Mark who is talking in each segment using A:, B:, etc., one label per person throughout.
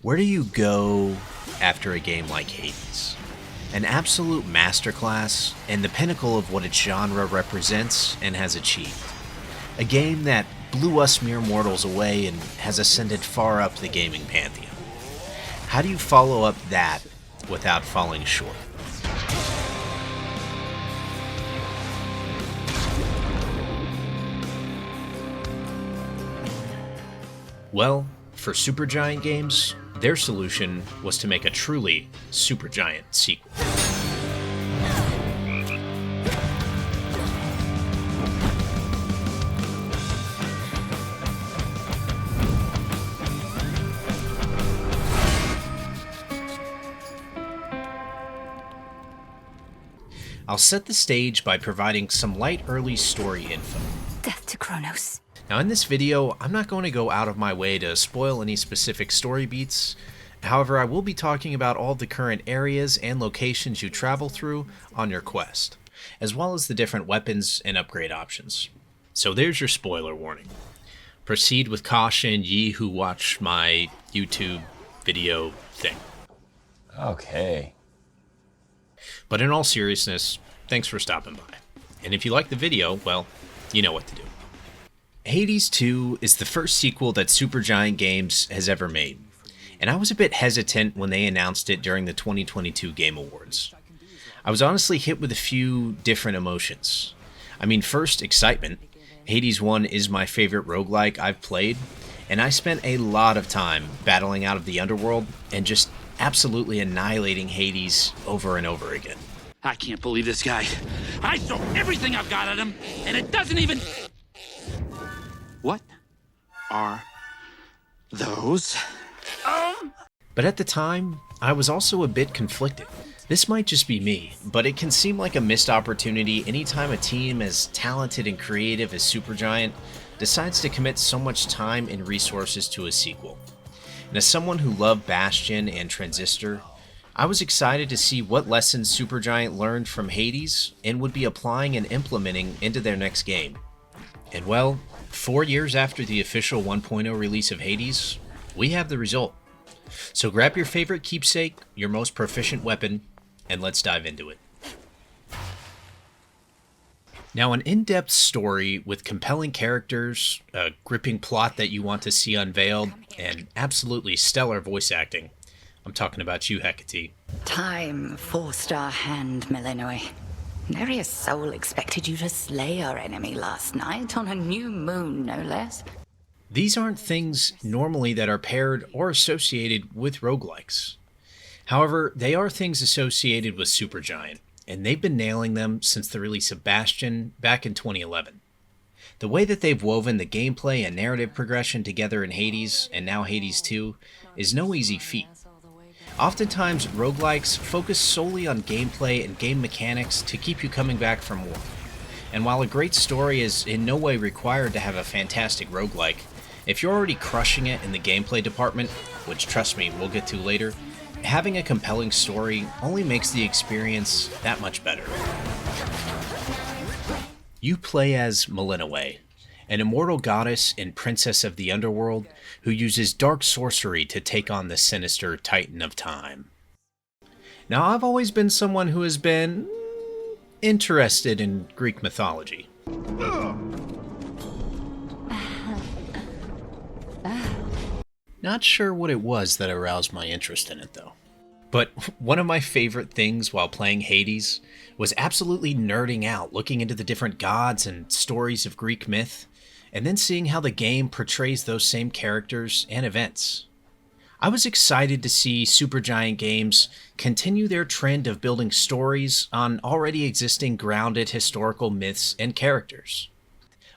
A: Where do you go after a game like Hades? An absolute masterclass and the pinnacle of what its genre represents and has achieved. A game that blew us mere mortals away and has ascended far up the gaming pantheon. How do you follow up that without falling short? Well, for Supergiant Games, their solution was to make a truly Supergiant sequel. I'll set the stage by providing some light early story info.
B: Death to Kronos.
A: Now in this video, I'm not going to go out of my way to spoil any specific story beats. However, I will be talking about all the current areas and locations you travel through on your quest, as well as the different weapons and upgrade options. So there's your spoiler warning. Proceed with caution, ye who watch my YouTube video thing.
C: Okay.
A: But in all seriousness, thanks for stopping by. And if you like the video, well, you know what to do. Hades 2 is the first sequel that Supergiant Games has ever made, and I was a bit hesitant when they announced it during the 2022 Game Awards. I was honestly hit with a few different emotions. I mean, first, excitement. Hades 1 is my favorite roguelike I've played, and I spent a lot of time battling out of the underworld and just absolutely annihilating Hades over and over again.
D: I can't believe this guy. I throw everything I've got at him, and it doesn't even... What are those?
A: But at the time, I was also a bit conflicted. This might just be me, but it can seem like a missed opportunity anytime a team as talented and creative as Supergiant decides to commit so much time and resources to a sequel. And as someone who loved Bastion and Transistor, I was excited to see what lessons Supergiant learned from Hades and would be applying and implementing into their next game. And well, 4 years after the official 1.0 release of Hades, we have the result. So grab your favorite keepsake, your most proficient weapon, and let's dive into it. Now, an in-depth story with compelling characters, a gripping plot that you want to see unveiled, and absolutely stellar voice acting. I'm talking about you, Hecate.
B: Time forced our hand, Millenoi. Nary a soul expected you to slay our enemy last night on a new moon, no less.
A: These aren't things normally that are paired or associated with roguelikes. However, they are things associated with Supergiant, and they've been nailing them since the release of Bastion back in 2011. The way that they've woven the gameplay and narrative progression together in Hades, and now Hades 2, is no easy feat. Oftentimes, roguelikes focus solely on gameplay and game mechanics to keep you coming back for more. And while a great story is in no way required to have a fantastic roguelike, if you're already crushing it in the gameplay department, which trust me, we'll get to later, having a compelling story only makes the experience that much better. You play as Millenoi, an immortal goddess and princess of the underworld who uses dark sorcery to take on the sinister Titan of Time. Now, I've always been someone who has been interested in Greek mythology. Not sure what it was that aroused my interest in it, though. But one of my favorite things while playing Hades was absolutely nerding out, looking into the different gods and stories of Greek myth, and then seeing how the game portrays those same characters and events. I was excited to see Supergiant Games continue their trend of building stories on already existing grounded historical myths and characters.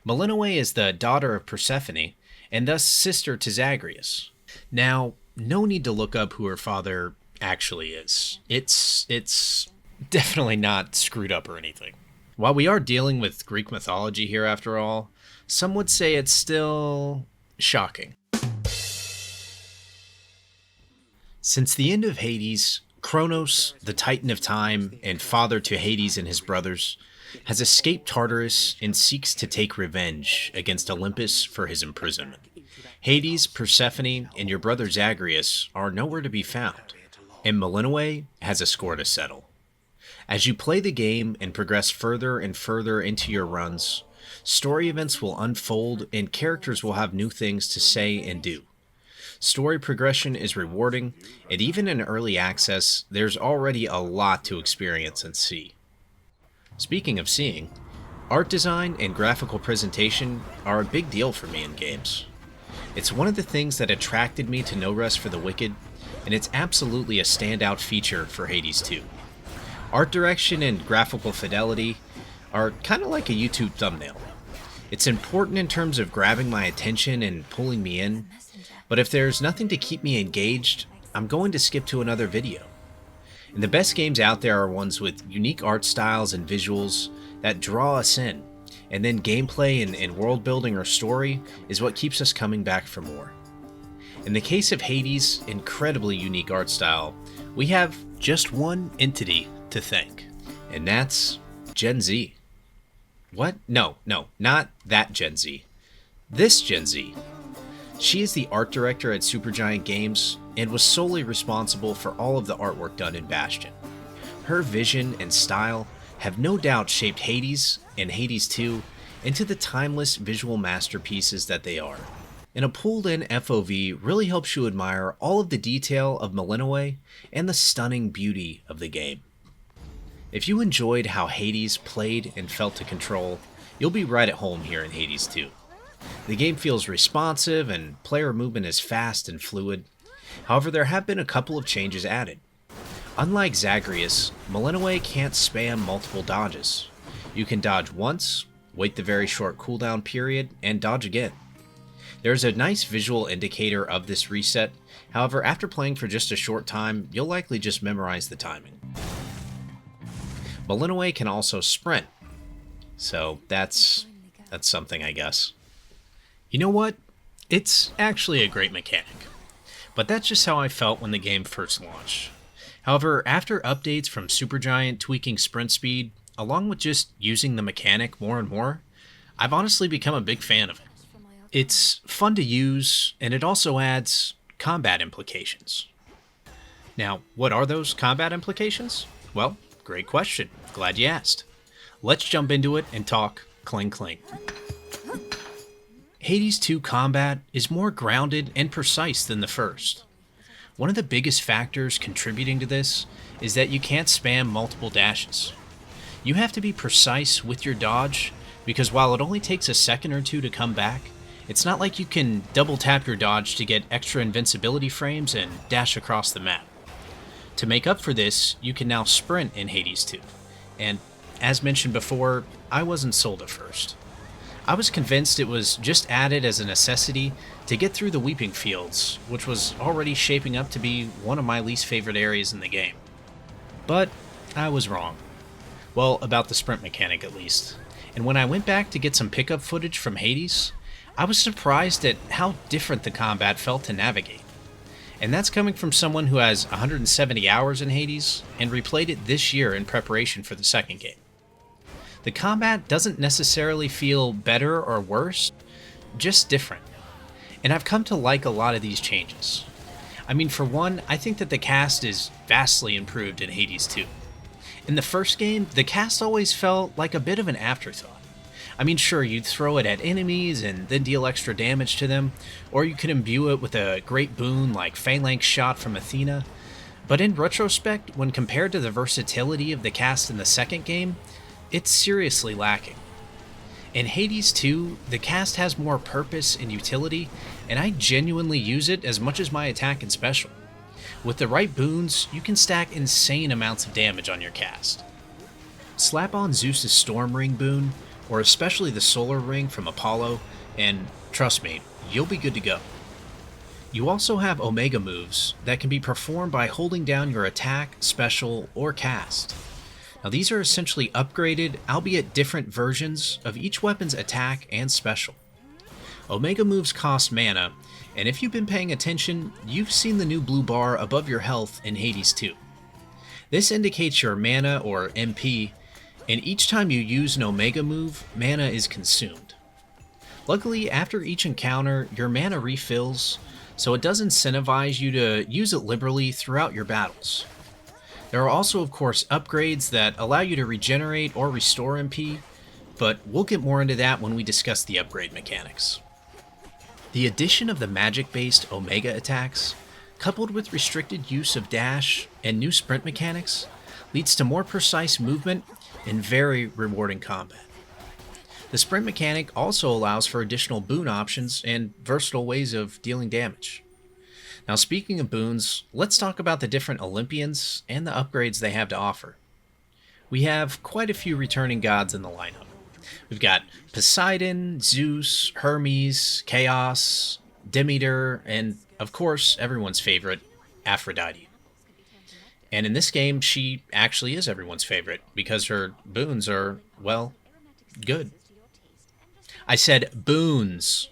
A: Millenoi is the daughter of Persephone, and thus sister to Zagreus. Now, no need to look up who her father actually is. It's definitely not screwed up or anything. While we are dealing with Greek mythology here after all, some would say it's still shocking. Since the end of Hades, Kronos, the Titan of Time and father to Hades and his brothers, has escaped Tartarus and seeks to take revenge against Olympus for his imprisonment. Hades, Persephone, and your brother Zagreus are nowhere to be found, and Malinois has a score to settle. As you play the game and progress further and further into your runs, story events will unfold and characters will have new things to say and do. Story progression is rewarding, and even in early access, there's already a lot to experience and see. Speaking of seeing, art design and graphical presentation are a big deal for me in games. It's one of the things that attracted me to No Rest for the Wicked, and it's absolutely a standout feature for Hades 2. Art direction and graphical fidelity are kind of like a YouTube thumbnail. It's important in terms of grabbing my attention and pulling me in, but if there's nothing to keep me engaged, I'm going to skip to another video. And the best games out there are ones with unique art styles and visuals that draw us in, and then gameplay and world building or story is what keeps us coming back for more. In the case of Hades' incredibly unique art style, we have just one entity to thank, and that's Gen Z. What? No, not that Gen Z. This Gen Z. She is the art director at Supergiant Games and was solely responsible for all of the artwork done in Bastion. Her vision and style have no doubt shaped Hades and Hades 2 into the timeless visual masterpieces that they are. And a pulled-in FOV really helps you admire all of the detail of Malinois and the stunning beauty of the game. If you enjoyed how Hades played and felt to control, you'll be right at home here in Hades 2. The game feels responsive and player movement is fast and fluid. However, there have been a couple of changes added. Unlike Zagreus, Malinois can't spam multiple dodges. You can dodge once, wait the very short cooldown period, and dodge again. There's a nice visual indicator of this reset, however after playing for just a short time, you'll likely just memorize the timing. Malinois can also sprint, so that's something, I guess. You know what? It's actually a great mechanic, but that's just how I felt when the game first launched. However, after updates from Supergiant tweaking sprint speed, along with just using the mechanic more and more, I've honestly become a big fan of it. It's fun to use, and it also adds combat implications. Now, what are those combat implications? Well, great question. Glad you asked. Let's jump into it and talk cling cling. Hades 2 combat is more grounded and precise than the first. One of the biggest factors contributing to this is that you can't spam multiple dashes. You have to be precise with your dodge, because while it only takes a second or two to come back, it's not like you can double tap your dodge to get extra invincibility frames and dash across the map. To make up for this, you can now sprint in Hades 2, and as mentioned before, I wasn't sold at first. I was convinced it was just added as a necessity to get through the Weeping Fields, which was already shaping up to be one of my least favorite areas in the game. But I was wrong. Well, about the sprint mechanic at least. And when I went back to get some pickup footage from Hades, I was surprised at how different the combat felt to navigate. And that's coming from someone who has 170 hours in Hades and replayed it this year in preparation for the second game. The combat doesn't necessarily feel better or worse, just different. And I've come to like a lot of these changes. I mean, for one, I think that the cast is vastly improved in Hades 2. In the first game, the cast always felt like a bit of an afterthought. I mean, sure, you'd throw it at enemies and then deal extra damage to them, or you could imbue it with a great boon like Phalanx Shot from Athena, but in retrospect, when compared to the versatility of the cast in the second game, it's seriously lacking. In Hades 2, the cast has more purpose and utility, and I genuinely use it as much as my attack and special. With the right boons, you can stack insane amounts of damage on your cast. Slap on Zeus's Storm Ring boon, or especially the Solar Ring from Apollo, and trust me, you'll be good to go. You also have Omega moves that can be performed by holding down your attack, special, or cast. Now these are essentially upgraded, albeit different versions of each weapon's attack and special. Omega moves cost mana, and if you've been paying attention, you've seen the new blue bar above your health in Hades 2. This indicates your mana, or MP, and each time you use an Omega move, mana is consumed. Luckily, after each encounter, your mana refills, so it does incentivize you to use it liberally throughout your battles. There are also, of course, upgrades that allow you to regenerate or restore MP, but we'll get more into that when we discuss the upgrade mechanics. The addition of the magic-based Omega attacks, coupled with restricted use of dash and new sprint mechanics, leads to more precise movement and very rewarding combat. The sprint mechanic also allows for additional boon options and versatile ways of dealing damage. Now, speaking of boons, let's talk about the different Olympians and the upgrades they have to offer. We have quite a few returning gods in the lineup. We've got Poseidon, Zeus, Hermes, Chaos, Demeter, and of course, everyone's favorite, Aphrodite. And in this game, she actually is everyone's favorite because her boons are, well, good. I said boons.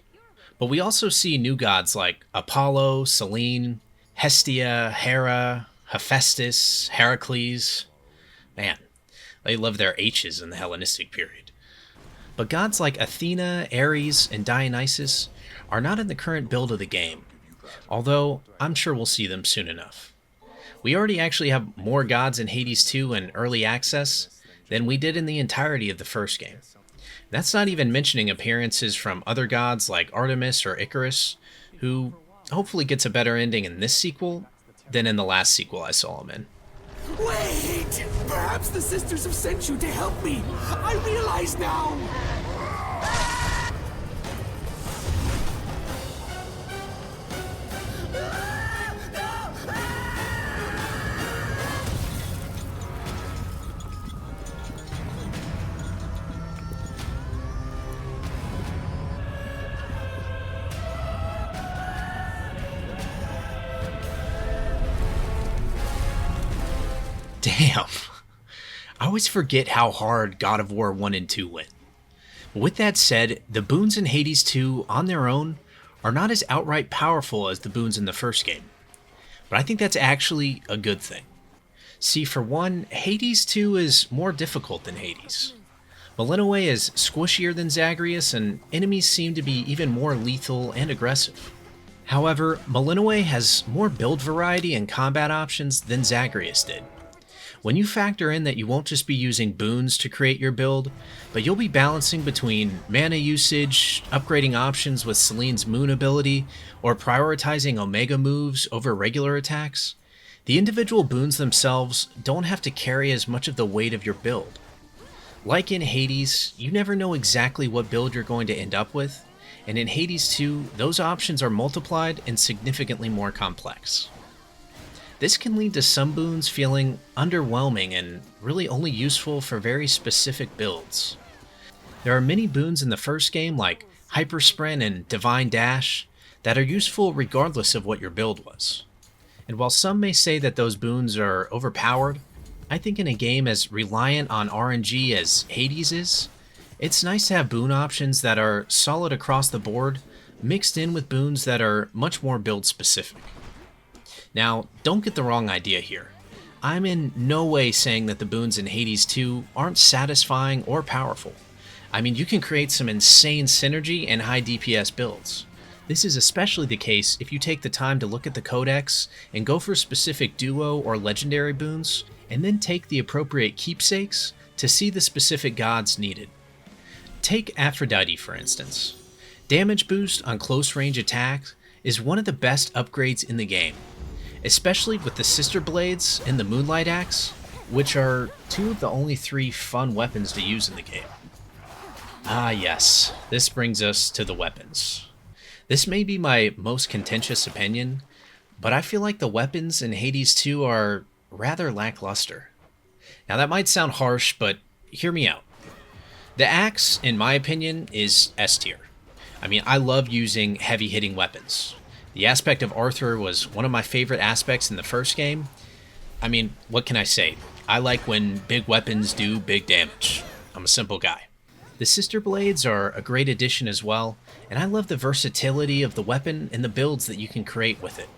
A: But we also see new gods like Apollo, Selene, Hestia, Hera, Hephaestus, Heracles. Man, they love their H's in the Hellenistic period. But gods like Athena, Ares, and Dionysus are not in the current build of the game, although I'm sure we'll see them soon enough. We already actually have more gods in Hades 2 in early access than we did in the entirety of the first game. That's not even mentioning appearances from other gods like Artemis or Icarus, who hopefully gets a better ending in this sequel than in the last sequel I saw him in.
E: Wait! Perhaps the sisters have sent you to help me! I realize now!
A: Damn. I always forget how hard God of War 1 and 2 went. With that said, the boons in Hades 2 on their own are not as outright powerful as the boons in the first game. But I think that's actually a good thing. See, for one, Hades 2 is more difficult than Hades. Melinoe is squishier than Zagreus, and enemies seem to be even more lethal and aggressive. However, Melinoe has more build variety and combat options than Zagreus did. When you factor in that you won't just be using boons to create your build, but you'll be balancing between mana usage, upgrading options with Selene's moon ability, or prioritizing Omega moves over regular attacks, the individual boons themselves don't have to carry as much of the weight of your build. Like in Hades, you never know exactly what build you're going to end up with, and in Hades 2, those options are multiplied and significantly more complex. This can lead to some boons feeling underwhelming and really only useful for very specific builds. There are many boons in the first game like Hyper Sprint and Divine Dash that are useful regardless of what your build was. And while some may say that those boons are overpowered, I think in a game as reliant on RNG as Hades is, it's nice to have boon options that are solid across the board, mixed in with boons that are much more build specific. Now, don't get the wrong idea here. I'm in no way saying that the boons in Hades 2 aren't satisfying or powerful. I mean, you can create some insane synergy and high DPS builds. This is especially the case if you take the time to look at the codex and go for specific duo or legendary boons, and then take the appropriate keepsakes to see the specific gods needed. Take Aphrodite for instance. Damage boost on close range attacks is one of the best upgrades in the game, especially with the Sister Blades and the Moonlight Axe, which are two of the only 3 fun weapons to use in the game. Ah yes, this brings us to the weapons. This may be my most contentious opinion, but I feel like the weapons in Hades 2 are rather lackluster. Now that might sound harsh, but hear me out. The axe, in my opinion, is S tier. I mean, I love using heavy-hitting weapons. The aspect of Arthur was one of my favorite aspects in the first game. I mean, what can I say? I like when big weapons do big damage. I'm a simple guy. The Sister Blades are a great addition as well, and I love the versatility of the weapon and the builds that you can create with it.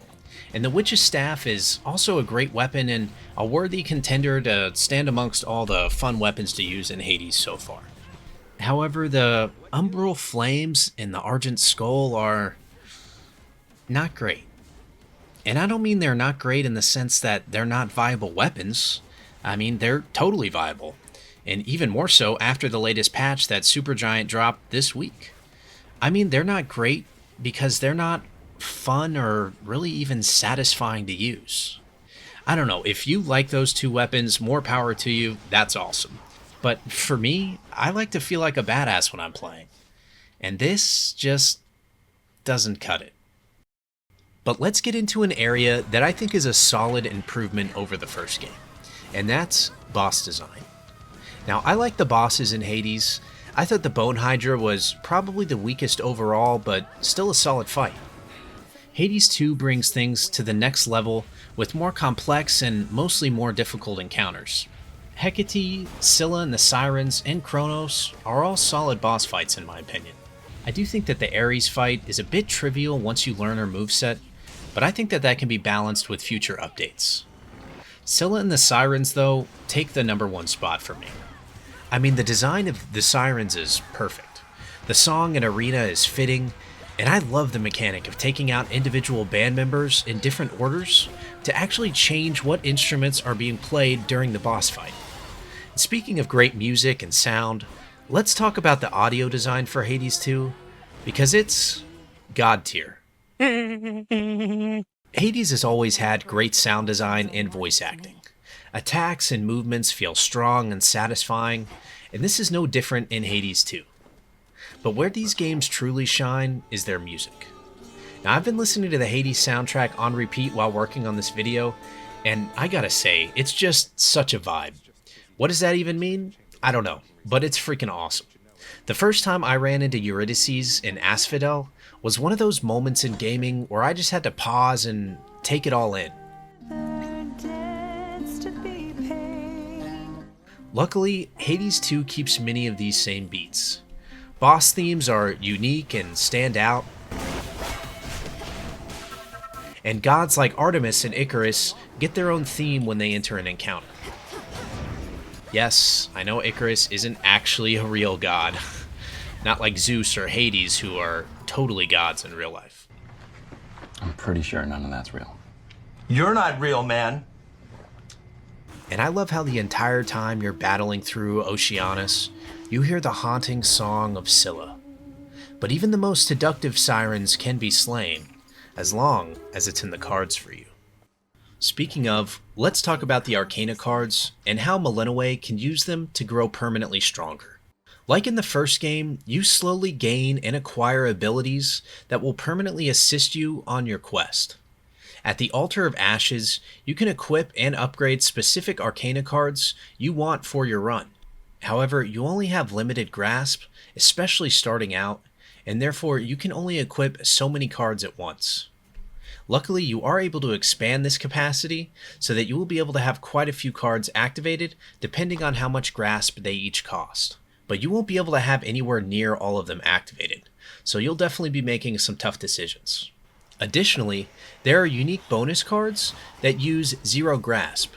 A: And the Witch's Staff is also a great weapon and a worthy contender to stand amongst all the fun weapons to use in Hades so far. However, the Umbral Flames and the Argent Skull are not great. And I don't mean they're not great in the sense that they're not viable weapons. I mean, they're totally viable. And even more so after the latest patch that Supergiant dropped this week. I mean, they're not great because they're not fun or really even satisfying to use. I don't know, if you like those two weapons, more power to you, that's awesome. But for me, I like to feel like a badass when I'm playing. And this just doesn't cut it. But let's get into an area that I think is a solid improvement over the first game, and that's boss design. Now, I like the bosses in Hades. I thought the Bone Hydra was probably the weakest overall, but still a solid fight. Hades 2 brings things to the next level with more complex and mostly more difficult encounters. Hecate, Scylla and the Sirens, and Kronos are all solid boss fights in my opinion. I do think that the Ares fight is a bit trivial once you learn her moveset, but I think that that can be balanced with future updates. Scylla and the Sirens, though, take the number one spot for me. I mean, the design of the Sirens is perfect. The song and arena is fitting, and I love the mechanic of taking out individual band members in different orders to actually change what instruments are being played during the boss fight. And speaking of great music and sound, let's talk about the audio design for Hades 2, because it's god tier. Hades has always had great sound design and voice acting. Attacks and movements feel strong and satisfying, and this is no different in Hades 2. But where these games truly shine is their music. Now, I've been listening to the Hades soundtrack on repeat while working on this video, and I gotta say, it's just such a vibe. What does that even mean? I don't know, but it's freaking awesome. The first time I ran into Eurydice in Asphodel was one of those moments in gaming where I just had to pause and take it all in. Luckily, Hades 2 keeps many of these same beats. Boss themes are unique and stand out, and gods like Artemis and Icarus get their own theme when they enter an encounter. Yes, I know Icarus isn't actually a real god. Not like Zeus or Hades, who are totally gods in real life.
C: I'm pretty sure none of that's real.
F: You're not real, man.
A: And I love how the entire time you're battling through Oceanus, you hear the haunting song of Scylla. But even the most seductive sirens can be slain, as long as it's in the cards for you. Speaking of, let's talk about the Arcana cards and how Millennium can use them to grow permanently stronger. Like in the first game, you slowly gain and acquire abilities that will permanently assist you on your quest. At the Altar of Ashes, you can equip and upgrade specific Arcana cards you want for your run. However, you only have limited grasp, especially starting out, and therefore you can only equip so many cards at once. Luckily, you are able to expand this capacity so that you will be able to have quite a few cards activated depending on how much grasp they each cost. But you won't be able to have anywhere near all of them activated, so you'll definitely be making some tough decisions. Additionally, there are unique bonus cards that use 0 grasp,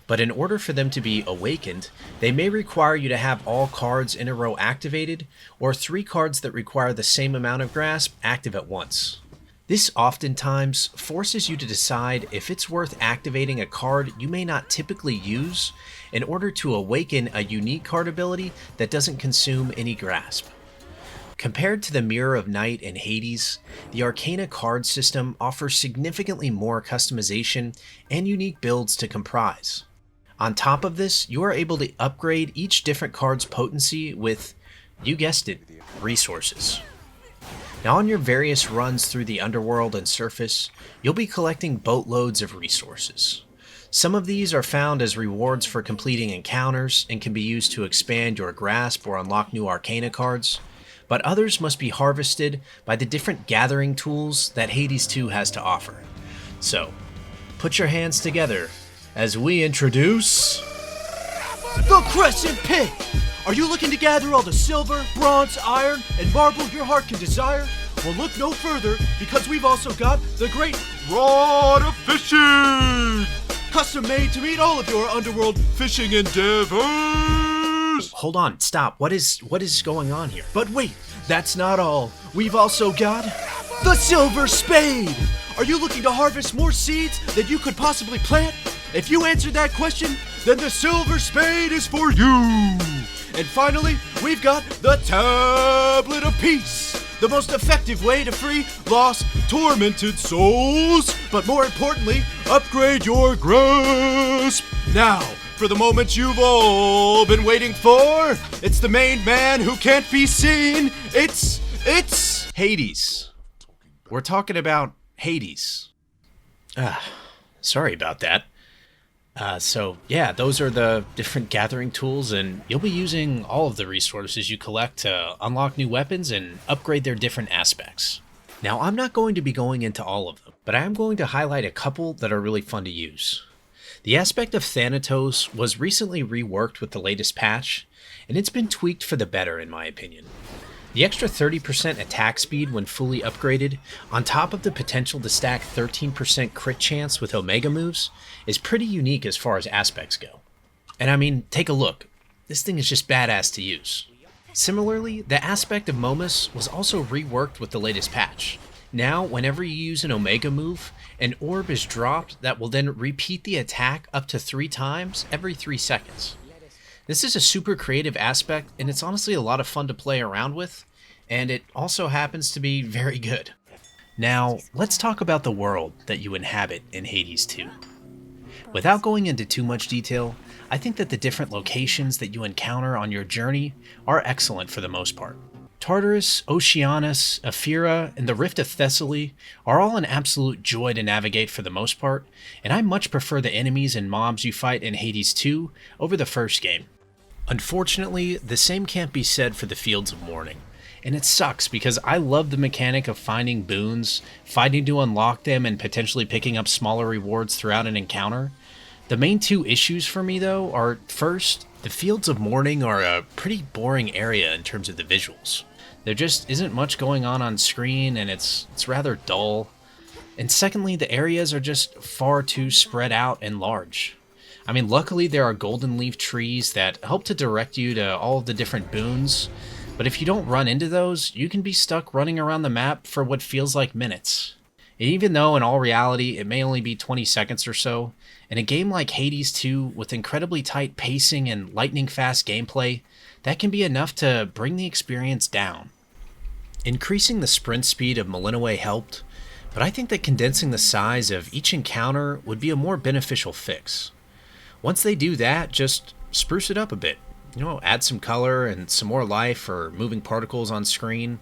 A: but in order for them to be awakened, they may require you to have all cards in a row activated, or 3 cards that require the same amount of grasp active at once. This oftentimes forces you to decide if it's worth activating a card you may not typically use in order to awaken a unique card ability that doesn't consume any grasp. Compared to the Mirror of Night and Hades, the Arcana card system offers significantly more customization and unique builds to comprise. On top of this, you are able to upgrade each different card's potency with, you guessed it, resources. Now on your various runs through the underworld and surface, you'll be collecting boatloads of resources. Some of these are found as rewards for completing encounters and can be used to expand your grasp or unlock new Arcana cards, but others must be harvested by the different gathering tools that Hades 2 has to offer. So, put your hands together as we introduce...
G: The Crescent Pit! Are you looking to gather all the silver, bronze, iron, and marble your heart can desire? Well, look no further, because we've also got the great Rod of Fishing! Custom made to meet all of your underworld fishing endeavors! sisters!
A: Hold on, stop. What is going on here?
G: But wait, that's not all. We've also got the Silver Spade! Are you looking to harvest more seeds than you could possibly plant? If you answered that question, then the Silver Spade is for you! And finally, we've got the Tablet of Peace, the most effective way to free lost, tormented souls, but more importantly, upgrade your grasp. Now, for the moment you've all been waiting for, it's the main man who can't be seen. It's
A: Hades. We're talking about Hades. Sorry about that. So yeah, those are the different gathering tools, and you'll be using all of the resources you collect to unlock new weapons and upgrade their different aspects. Now, I'm not going to be going into all of them, but I am going to highlight a couple that are really fun to use. The aspect of Thanatos was recently reworked with the latest patch, and it's been tweaked for the better in my opinion. The extra 30% attack speed when fully upgraded, on top of the potential to stack 13% crit chance with Omega moves, is pretty unique as far as aspects go. And I mean, take a look. This thing is just badass to use. Similarly, the aspect of Momus was also reworked with the latest patch. Now, whenever you use an Omega move, an orb is dropped that will then repeat the attack up to 3 times every 3 seconds. This is a super creative aspect, and it's honestly a lot of fun to play around with, and it also happens to be very good. Now, let's talk about the world that you inhabit in Hades 2. Without going into too much detail, I think that the different locations that you encounter on your journey are excellent for the most part. Tartarus, Oceanus, Ephyra, and the Rift of Thessaly are all an absolute joy to navigate for the most part, and I much prefer the enemies and mobs you fight in Hades 2 over the first game. Unfortunately, the same can't be said for the Fields of Mourning, and it sucks because I love the mechanic of finding boons, fighting to unlock them, and potentially picking up smaller rewards throughout an encounter. The main 2 issues for me though are, first, the Fields of Mourning are a pretty boring area in terms of the visuals. There just isn't much going on screen, and it's rather dull. And secondly, the areas are just far too spread out and large. I mean, luckily there are golden leaf trees that help to direct you to all of the different boons, but if you don't run into those, you can be stuck running around the map for what feels like minutes. And even though in all reality it may only be 20 seconds or so, in a game like Hades 2 with incredibly tight pacing and lightning fast gameplay, that can be enough to bring the experience down. Increasing the sprint speed of Millennium helped, but I think that condensing the size of each encounter would be a more beneficial fix. Once they do that, just spruce it up a bit. Add some color and some more life or moving particles on screen.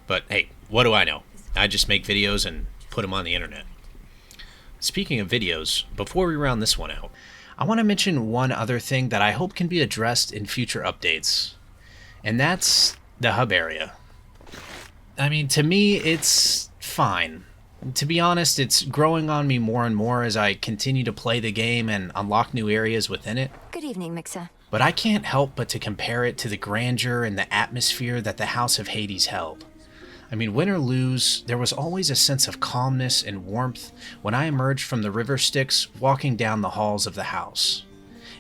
A: But hey, what do I know? I just make videos and put them on the internet. Speaking of videos, before we round this one out, I want to mention one other thing that I hope can be addressed in future updates. And that's the hub area. I mean, to me, it's fine. To be honest, it's growing on me more and more as I continue to play the game and unlock new areas within it.
H: Good evening, Mixer.
A: But I can't help but to compare it to the grandeur and the atmosphere that the House of Hades held. I mean, win or lose, there was always a sense of calmness and warmth when I emerged from the river Styx walking down the halls of the house.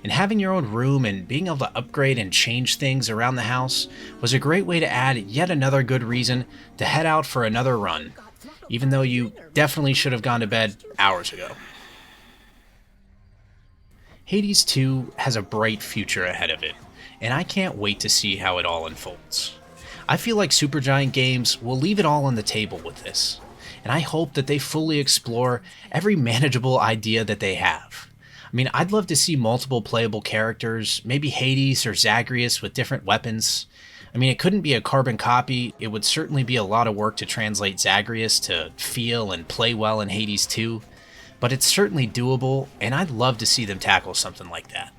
A: And having your own room and being able to upgrade and change things around the house was a great way to add yet another good reason to head out for another run, even though you definitely should have gone to bed hours ago. Hades 2 has a bright future ahead of it, and I can't wait to see how it all unfolds. I feel like Supergiant Games will leave it all on the table with this, and I hope that they fully explore every manageable idea that they have. I mean, I'd love to see multiple playable characters, maybe Hades or Zagreus with different weapons. I mean, it couldn't be a carbon copy. It would certainly be a lot of work to translate Zagreus to feel and play well in Hades 2, but it's certainly doable, and I'd love to see them tackle something like that.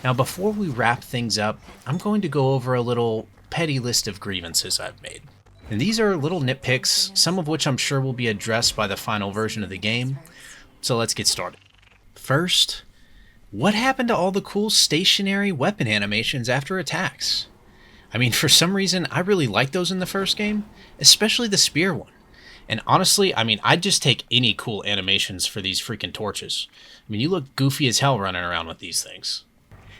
A: Now, before we wrap things up, I'm going to go over a little petty list of grievances I've made. And these are little nitpicks, some of which I'm sure will be addressed by the final version of the game, so let's get started. First, what happened to all the cool stationary weapon animations after attacks? I mean, for some reason, I really liked those in the first game, especially the spear one. And honestly, I mean, I'd just take any cool animations for these freaking torches. I mean, you look goofy as hell running around with these things.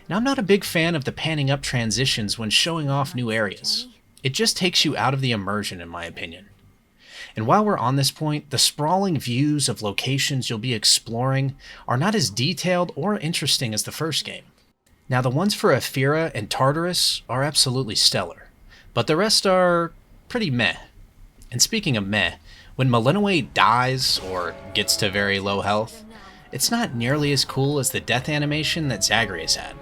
A: Now, I'm not a big fan of the panning up transitions when showing off new areas. It just takes you out of the immersion, in my opinion. And while we're on this point, the sprawling views of locations you'll be exploring are not as detailed or interesting as the first game. Now, the ones for Ephyra and Tartarus are absolutely stellar, but the rest are pretty meh. And speaking of meh, when Malinois dies or gets to very low health, it's not nearly as cool as the death animation that Zagreus had.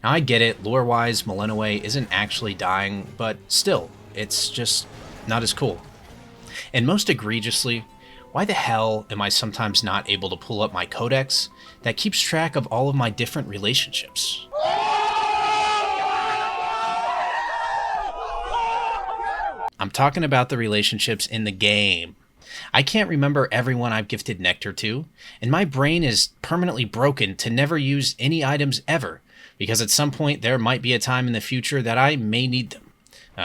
A: Now, I get it, lore-wise, Malinois isn't actually dying, but still, it's just not as cool. And most egregiously, why the hell am I sometimes not able to pull up my codex that keeps track of all of my different relationships? I'm talking about the relationships in the game. I can't remember everyone I've gifted nectar to, and my brain is permanently broken to never use any items ever, because at some point there might be a time in the future that I may need them.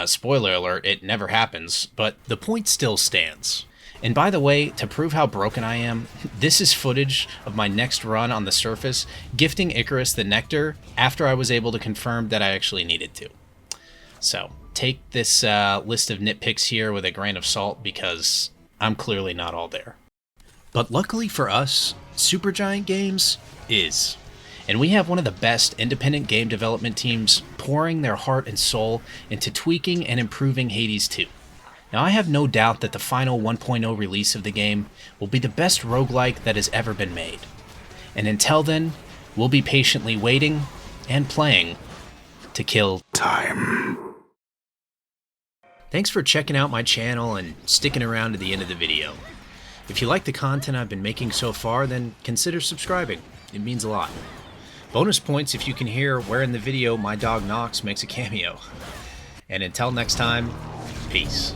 A: Spoiler alert, it never happens, but the point still stands. And by the way, to prove how broken I am, this is footage of my next run on the surface, gifting Icarus the nectar after I was able to confirm that I actually needed to. So, take this list of nitpicks here with a grain of salt, because I'm clearly not all there. But luckily for us, Supergiant Games is. And we have one of the best independent game development teams pouring their heart and soul into tweaking and improving Hades 2. Now, I have no doubt that the final 1.0 release of the game will be the best roguelike that has ever been made. And until then, we'll be patiently waiting and playing to kill time. Thanks for checking out my channel and sticking around to the end of the video. If you like the content I've been making so far, then consider subscribing. It means a lot. Bonus points if you can hear where in the video my dog Nox makes a cameo. And until next time, peace.